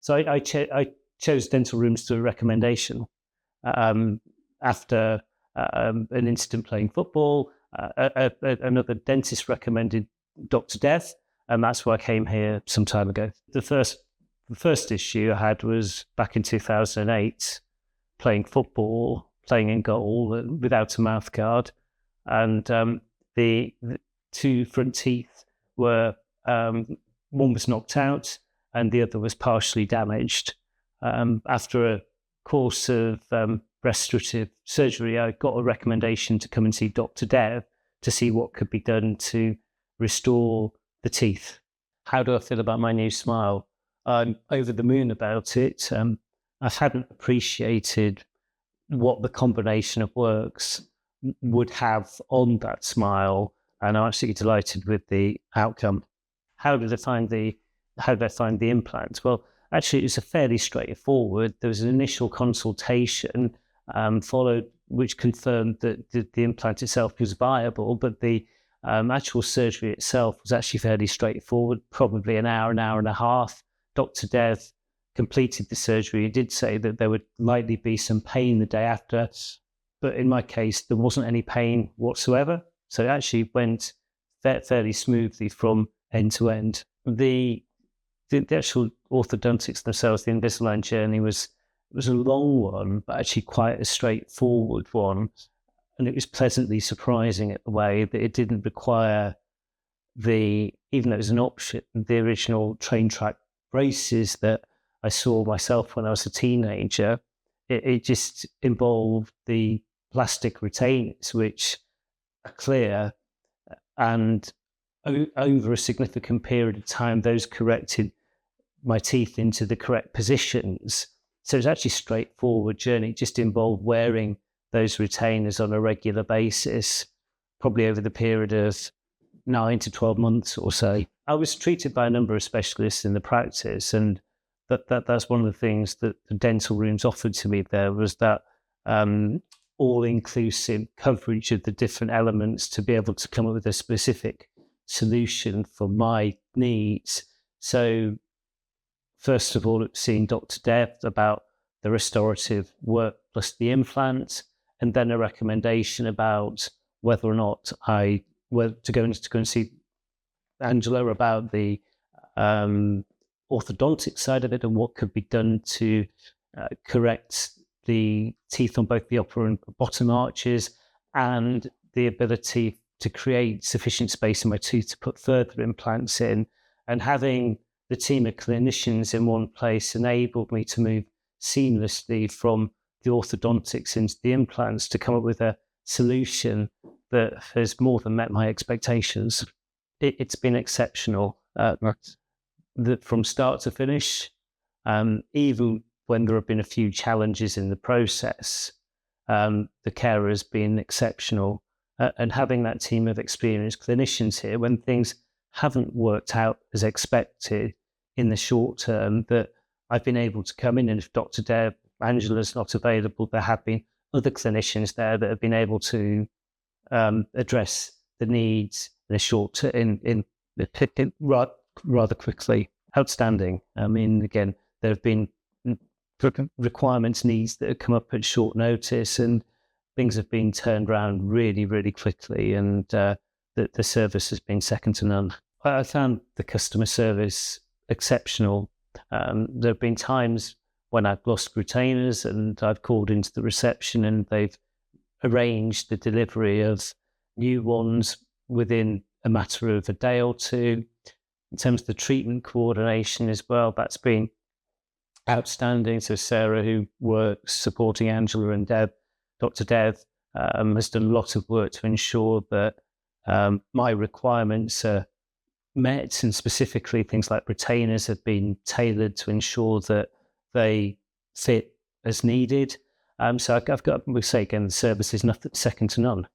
So I chose dental rooms through a recommendation after an incident playing football. Another dentist recommended Dr. Death, and that's why I came here some time ago. The first issue I had was back in 2008, playing football, playing in goal without a mouth guard, and the two front teeth were, one was knocked out and the other was partially damaged. After a course of restorative surgery, I got a recommendation to come and see Dr. Dev to see what could be done to restore the teeth. How do I feel about my new smile? I'm over the moon about it. I hadn't appreciated what the combination of works would have on that smile, and I'm absolutely delighted with the outcome. How did I find the implant? Well, actually, it was a fairly straightforward. There was an initial consultation followed, which confirmed that the implant itself was viable, but the actual surgery itself was actually fairly straightforward, probably an hour and a half. Dr. Dev completed the surgery. He did say that there would likely be some pain the day after, but in my case, there wasn't any pain whatsoever. So it actually went fairly smoothly from end to end. The actual orthodontics themselves, the Invisalign journey was a long one, but actually quite a straightforward one. And it was pleasantly surprising at the way that it didn't require even though it was an option, the original train track braces that I saw myself when I was a teenager. It just involved the plastic retainers, which are clear, and over a significant period of time, those corrected my teeth into the correct positions. So it's actually a straightforward journey. It just involved wearing those retainers on a regular basis, probably over the period of 9 to 12 months or so. I was treated by a number of specialists in the practice, and that's one of the things that the dental rooms offered to me there was that all-inclusive coverage of the different elements to be able to come up with a specific solution for my needs. So first of all, seeing Dr. Dev about the restorative work plus the implant, and then a recommendation about whether or not to go and see Angela about the orthodontic side of it and what could be done to correct the teeth on both the upper and bottom arches, and the ability to create sufficient space in my tooth to put further implants in. And having the team of clinicians in one place enabled me to move seamlessly from the orthodontics into the implants to come up with a solution that has more than met my expectations. It's been exceptional from start to finish. Even when there have been a few challenges in the process, the care has been exceptional. And having that team of experienced clinicians here, when things haven't worked out as expected in the short term, that I've been able to come in, and if Dr. Dev, Angela's not available, there have been other clinicians there that have been able to address the needs in a short rather quickly. Outstanding. I mean, again, there have been requirements, needs that have come up at short notice, and things have been turned around really, really quickly, and the service has been second to none. I found the customer service exceptional. There have been times when I've lost retainers and I've called into the reception and they've arranged the delivery of new ones within a matter of a day or two. In terms of the treatment coordination as well, that's been outstanding. So Sarah, who works supporting Angela and Dr. Dev, has done a lot of work to ensure that my requirements are met, and specifically things like retainers have been tailored to ensure that they fit as needed. So I've got, we say again, the service is nothing second to none.